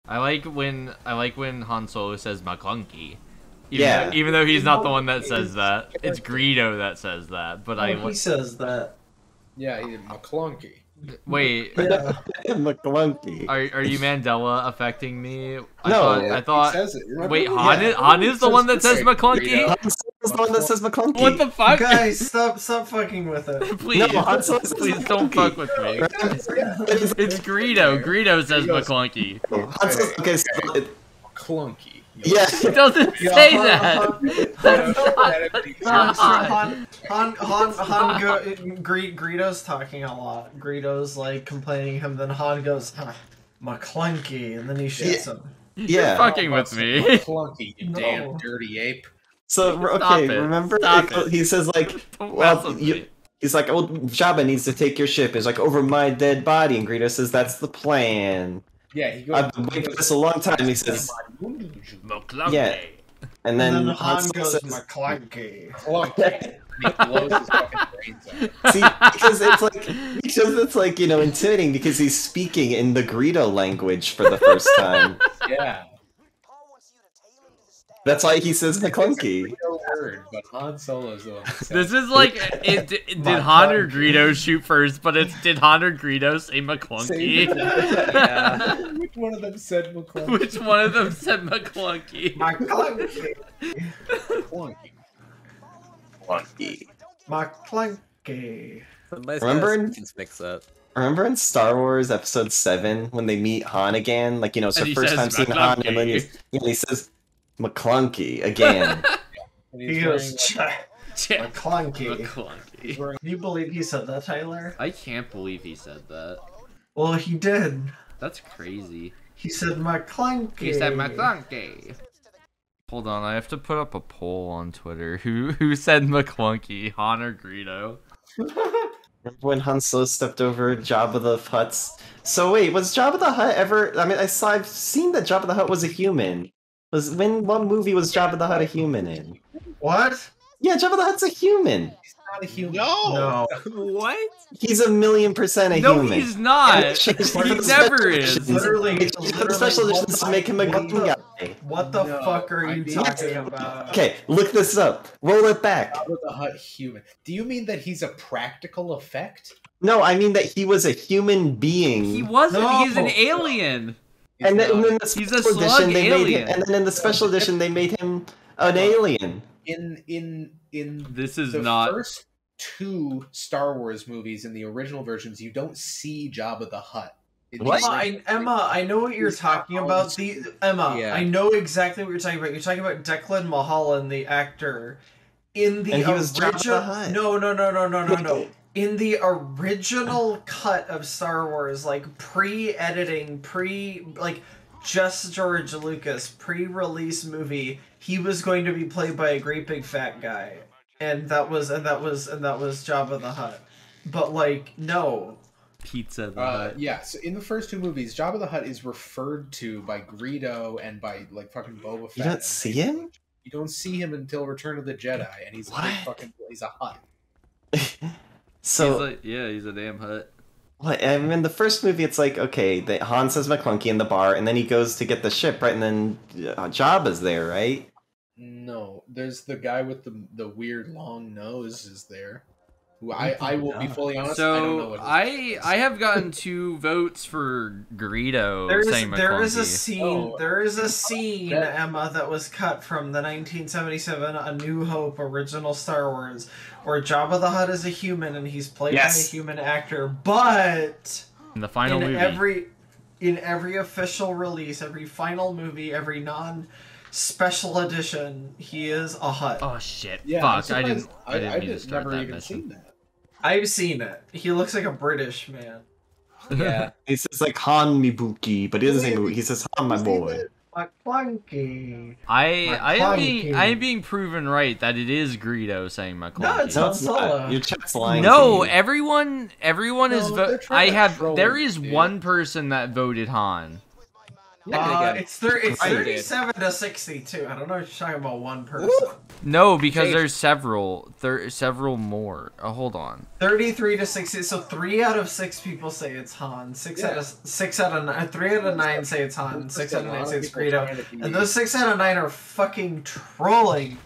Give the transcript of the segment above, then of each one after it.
I like when Han Solo says Maclunkey. Even though he's not the one that says that. It's Greedo that says that. But he says that. Yeah, he's Maclunkey. Wait. Yeah. Maclunkey. Are you Mandela affecting me? No. I thought. He says it. Wait, Han is the one that says Maclunkey? Han Solo's the one that says Maclunkey. What the fuck? Guys, stop fucking with it. Please, No, Han Solo says please don't Maclunkey. fuck with me. It's Greedo. Greedo says Maclunkey. Han Solo, okay, so Clunky. yeah. It doesn't say that. Greedo's talking a lot. Greedo's like complaining him, then Han goes, Maclunkey, and then he shoots him. Yeah. You're fucking with me. Clunky, you No. damn dirty ape. So Stop okay, it. remember Stop it. he says like, Don't mess well, with me. he's like, oh, Jabba needs to take your ship. It's like over my dead body, and Greedo says that's the plan. Yeah, he goes. I've been waiting for this a long time. He says, Maclunkey. yeah. And then And then Han Han Solo goes, says, Maclunkey. Clunky. He blows his fucking brains out. see, because it's like you know intimidating because he's speaking in the Greedo language for the first time. Yeah. That's why he says Maclunkey. No word, but Han Solo's the one that says This is like, did Han or Greedo shoot first, but it's did Han or Greedo say Maclunkey? Yeah. Which one of them said Maclunkey? Which one of them said Maclunkey? Maclunkey. Clunky. Maclunkey. Maclunkey. Remember in Star Wars Episode 7 when they meet Han again? Like, you know, it's And the he first says time seeing Han, and then he says Maclunkey again. And He he's goes, wearing, Maclunkey. Maclunkey. Do you believe he said that, Tyler? I can't believe he said that. Well, he did. That's crazy. He said Maclunkey. He said Maclunkey. Hold on, I have to put up a poll on Twitter. Who said Maclunkey, Han or Greedo? Remember when Han Solo stepped over Jabba the Hutt's? So wait, was Jabba the Hutt ever? I mean, I've seen that Jabba the Hutt was a human. What movie was Jabba the Hutt a human in? What? Yeah, Jabba the Hutt's a human. he's not a human. No. What? He's 1,000,000% a No, human. he's not. And He for the never special is. editions- Literally, for the special editions to make him a what good the- guy. What the No, fuck are I you mean- talking about? Okay, look this up. Roll it back. Jabba the Hutt human. Do you mean that he's a practical effect? No, I mean that he was a human being. He wasn't. No. He's an alien. He's And then not. in the He's a special slug edition, they made alien. him. And then in the special edition, they made him an alien. in This is the not. first two Star Wars movies in the original versions, you don't see Jabba the Hutt. In the What? original- Emma, I know what you're He's talking not about. Emma, Yeah. I know exactly what you're talking about. You're talking about Declan Mulholland, the actor, in the And he was Jabba the original. Hutt. No. In the original cut of Star Wars, like pre-editing, just George Lucas pre-release movie, he was going to be played by a great big fat guy, and that was Jabba the Hutt. But like, no. Pizza the Hut. yeah, so in the first two movies, Jabba the Hutt is referred to by Greedo and by like fucking Boba Fett. You don't see him? You don't see him until Return of the Jedi, and he's What? he's a Hutt. So, He's a damn Hut. what? I mean, the first movie, it's like, okay, Han says Maclunkey in the bar, and then he goes to get the ship, right? And then Jabba's there, right? No, there's the guy with the weird long nose is there. Who I will be fully honest, I don't know So what I have gotten 2 votes for Greedo saying There is a Maclunkey. scene. Oh. There is a scene, That- Emma, that was cut from the 1977 A New Hope original Star Wars, where Jabba the Hutt is a human and he's played by a Yes. human actor. But In the final movie. in every official release, every final movie, every non-special edition, he is a Hutt. Oh shit! Yeah, Fuck! I'm I surprised- didn't mean to I've start never that even mission. seen that. I've seen it. He looks like a British man. Yeah. He says, like, Han Mibuki, but he doesn't say Mibuki. He says, Han, my boy. Maclunkey. I am Maclunkey. being proven right that it is Greedo saying Maclunkey. No, it's No, Han it's Solo. not. Your chat's lying No, to you. everyone is No, they're vote. trying I to have. troll There you, is dude. one person that voted Han. It's Right. 37 to 62. I don't know if you're talking about one person. No, because Chase. there's several more. Oh, hold on. 33 to 60. So 3 out of 6 people say it's Han. 3 out of 9 say it's Han. 6 out of 9 say it's Greedo. And those 6 out of 9 are fucking trolling.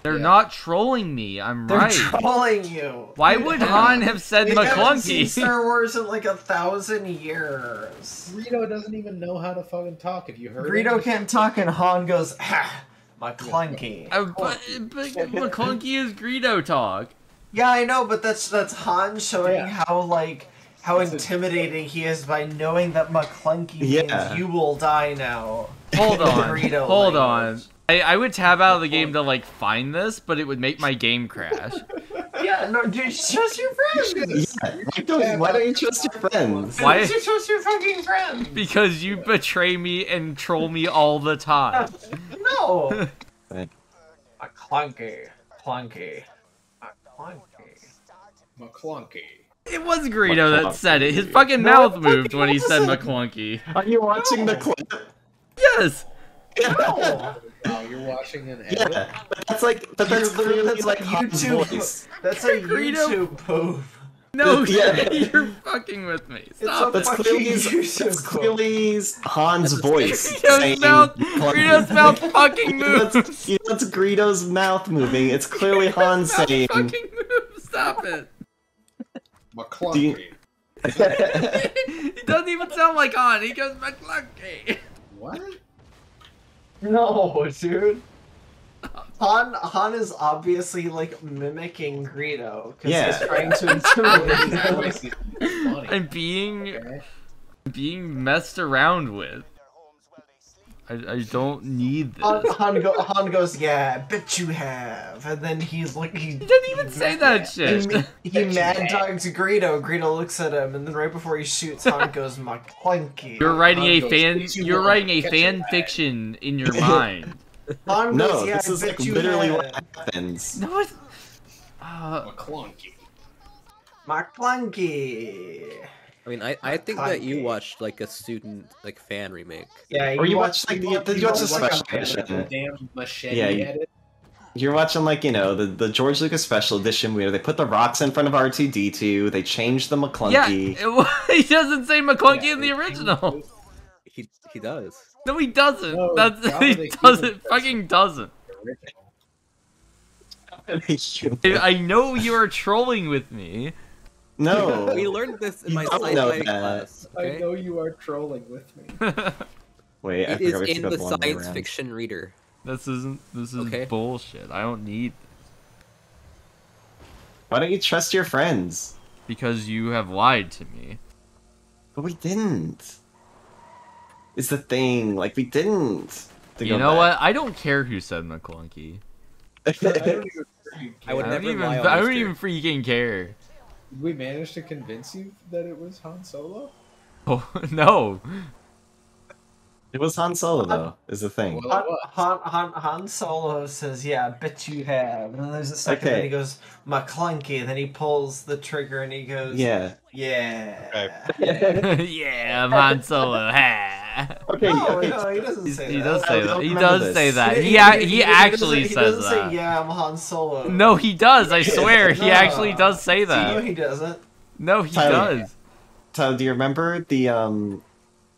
They're not trolling me. I'm They're right. trolling you. Why would Han have said They haven't seen Maclunkey? Star Wars in like 1,000 years. Greedo doesn't even know how to fucking talk. Have you heard? Greedo him? can't talk and Han goes, ha, Maclunkey. But Maclunkey is Greedo talk. Yeah, I know, but that's Han showing how intimidating he is by knowing that Maclunkey means you will die now. Hold on. Greedo Hold language. on. I would tab out of the game to like find this, but it would make my game crash. Yeah, no, dude, trust your friends. Yeah. Why don't you trust your friends? Why don't you trust your fucking friends? Because you betray me and troll me all the time. No. Maclunkey. Maclunkey. It was Greedo that said it. His fucking mouth moved when he said Maclunkey. Are you watching the clip? Yes. No. Oh, you're watching an edit? Yeah, but that's clearly That's like YouTube. YouTube voice. That's a Greedo. YouTube poof. No, Yeah. you're fucking with me. Stop. That's clearly Han's voice. saying Greedo's mouth fucking moves. That's Greedo's mouth moving. It's clearly Han saying. Fucking move. Stop it. Maclunkey. He doesn't even sound like Han. He goes Maclunkey. What? No, dude. Han is obviously like mimicking Greedo because Yeah. he's trying to intimidate him. Funny. And being messed around with. I don't need this. Han goes, yeah, I bet you have. And then he's like, He didn't even say that shit. He mad dogs Greedo. Greedo looks at him, and then right before he shoots, Han goes, Maclunkey. You're writing a Han fan. goes, You're writing a fan fiction in your mind. Han No, goes, yeah, this is I like bet you literally have. what happens. No, it's. Maclunkey. Maclunkey. I mean, I think that you watched like a student like fan remake. Yeah, Or you watch like you watch the special edition. Damn machete Yeah, edit. You're watching like the George Lucas special edition where they put the rocks in front of R2D2. They changed the Maclunkey. Yeah, he doesn't say Maclunkey in the original. He does. No, he doesn't. No, That's God, he the doesn't. human Fucking doesn't. Original. I know you are trolling with me. No. We learned this in my You don't know sci-fi that. class. I Okay? know you are trolling with me. Wait, I It forgot is we in got the one more science round. fiction reader. This is Okay. bullshit. I don't need this. Why don't you trust your friends? Because you have lied to me. But we didn't. Is the thing like we didn't? To You go know back. what? I don't care who said Maclunkey. I don't even freaking I would I care. don't never even. lie on I this don't dirt. even freaking care. Did we manage to convince you that it was Han Solo? Oh no. It was Han Solo though. Is the thing. Well, it was. Han Solo says, yeah, I bet you have. And then there's a second, Okay. and he goes, Maclunkey, and then he pulls the trigger and he goes, Yeah. yeah. Yeah, I'm Han Solo. Ha. Okay. No, okay. no, he doesn't say He that. does I say don't that. He remember does this. say that. He doesn't- actually he says doesn't that. say, yeah, I'm Han Solo. No, he does. I swear, he No. actually does say No, that. he doesn't. No, he Tyler. does. So, do you remember the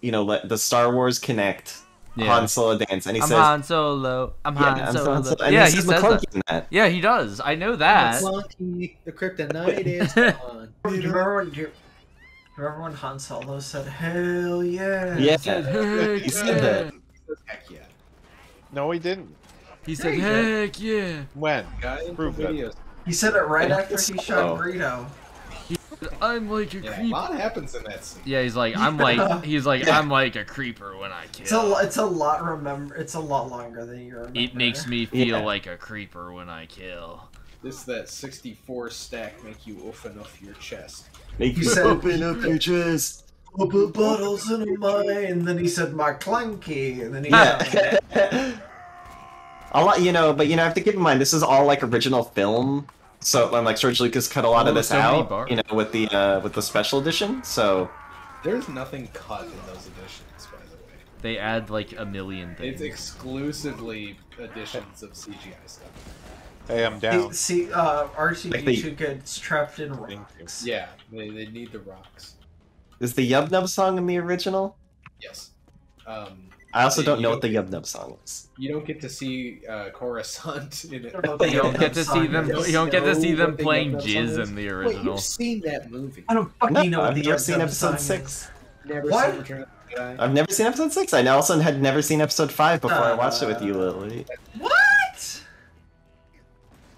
the Star Wars Connect Yeah. Han Solo dance? And he I'm says, Han Solo. I'm Han "Yeah, I'm Solo. Han Solo." And Yeah, he he says says Maclunkey that. in that. Yeah, he does. I know that. Maclunkey, the kryptonite is gone. Do you remember when Han Solo said, hell yeah? Yeah. Heck He said yeah. that. Heck yeah. No, he didn't. He said, Yeah, heck yeah. When? Guys, Prove that. videos. He said it right after he shot Oh. Greedo. I'm like a Yeah, a creeper. lot happens in that scene. Yeah, he's like, I'm like a creeper when I kill. It's a lot longer than you remember. It makes me feel Yeah. like a creeper when I kill. This that 64 stack make you open up your chest. Make He you said- open up your chest. I'll put bottles in mine, and then he said Maclunkey, and then he Yeah. A lot, but I have to keep in mind this is all like original film. So, like George Lucas cut a lot of Oh, this so many out, bars. with the special edition. So, There's nothing cut in those editions, by the way. They add like a million things. It's exclusively editions of CGI stuff. Hey, I'm down. See, Like the- R2D2 gets trapped in Thank you. rocks. Yeah, they need the rocks. Is the Yub Nub song in the original? Yes. I also don't you know what the don't Yub Nub song is. You don't get to see Coruscant in it. I don't know the You don't Yub get Nub to song see them. is. You don't get to see know them what the playing Yub Nub song jizz is? in the Wait, original. you've seen that movie? I don't No, fucking know what I've the never Yub seen Nub episode song 6. is. Never What? seen Return of the Jedi? I've never seen episode 6. I also had never seen episode 5 before I watched it with you, Lily. What?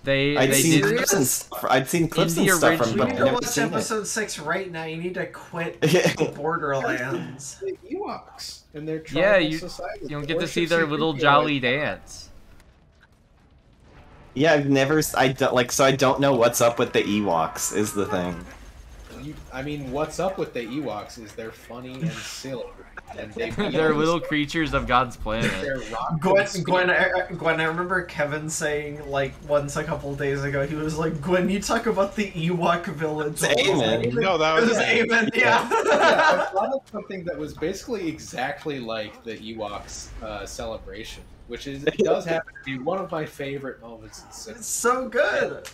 I'd They seen did. clips and stuff. I'd seen clips In the and stuff from, original- You but need I've to never watch seen it. episode 6 right now. You need to quit Yeah. Borderlands. The Ewoks and their Yeah, tribal you society. don't get to Worship see their little C-3PO. jolly dance. Yeah, I've never. I don't like. So I don't know what's up with the Ewoks. Is the thing. I mean, what's up with the Ewoks is they're funny and silly, and they They're little creatures of God's planet. They're rock Gwen, and Gwen, speed. Gwen, I remember Kevin saying, like, once a couple days ago, he was like, Gwen, you talk about the Ewok village. Amen. No, that It was was Amen, yeah. Yeah, I thought of something that was basically exactly like the Ewoks celebration, which is it does happen to be one of my favorite moments in It's cinema. so good.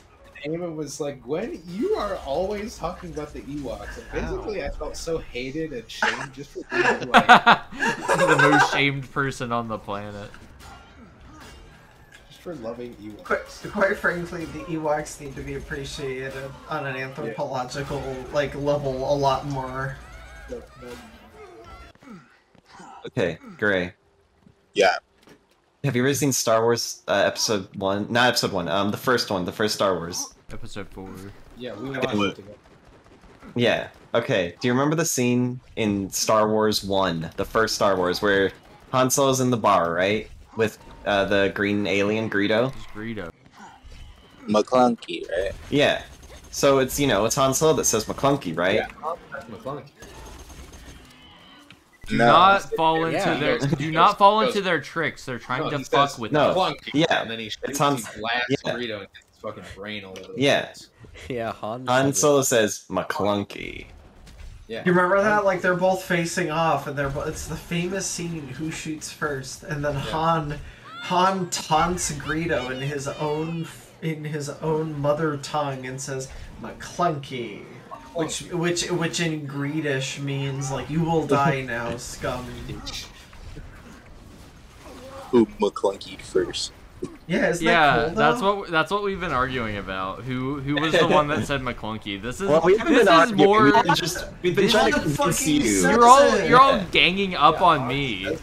Eamon was like, Gwen, you are always talking about the Ewoks. And basically, I felt so hated and shamed just for being who I am, The most shamed person on the planet. just for loving Ewoks. Quite frankly, the Ewoks need to be appreciated on an anthropological like level a lot more. Okay, Gray. Yeah. Have you ever seen Star Wars Episode 1? Not Episode 1. The first one. The first Star Wars. Episode 4. Yeah, we watched it together. Yeah. Okay. Do you remember the scene in Star Wars 1, the first Star Wars, where Han Solo's in the bar, right? With the green alien, Greedo? Just Greedo. Maclunkey, right? Yeah. So it's, it's Han Solo that says Maclunkey, right? Yeah, that's Maclunkey. Do No. not fall into Yeah. their. Do not fall into their tricks. They're trying No, to he fuck says, with No. us. Maclunkey, Yeah, and then he shoots, it's Han- he blasts yeah. Greedo and gets his fucking brain all over the Yeah. place. Yeah, Han. Han said it. Solo says Maclunkey. Yeah. You remember that? Like they're both facing off, and it's the famous scene: who shoots first, and then Han taunts Greedo in his own mother tongue and says Maclunkey, which in Greedish means like you will die now, scum. Who Maclunkey first? Yeah, isn't Yeah, that cool, though? that's what we've been arguing about. Who was the one that said Maclunkey? This is Well, we haven't this been is arguing. more. We've been this trying to is convince fucking you. sense- You're all Yeah. ganging up on me.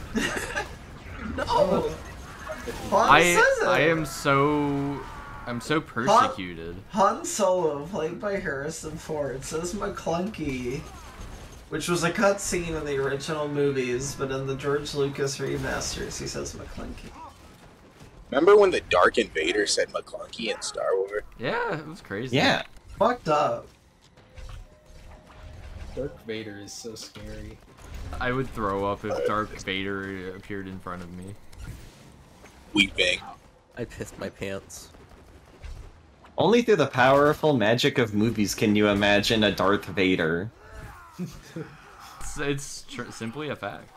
No. Han I says it. I'm so persecuted. Han Solo, played by Harrison Ford, says Maclunkey, which was a cutscene in the original movies, but in the George Lucas remasters, he says Maclunkey. Remember when the Dark Invader said Maclunkey in Star Wars? Yeah, it was crazy. Yeah. Fucked up. Darth Vader is so scary. I would throw up if Darth Vader appeared in front of me. Weeping. I pissed my pants. Only through the powerful magic of movies can you imagine a Darth Vader. It's simply a fact.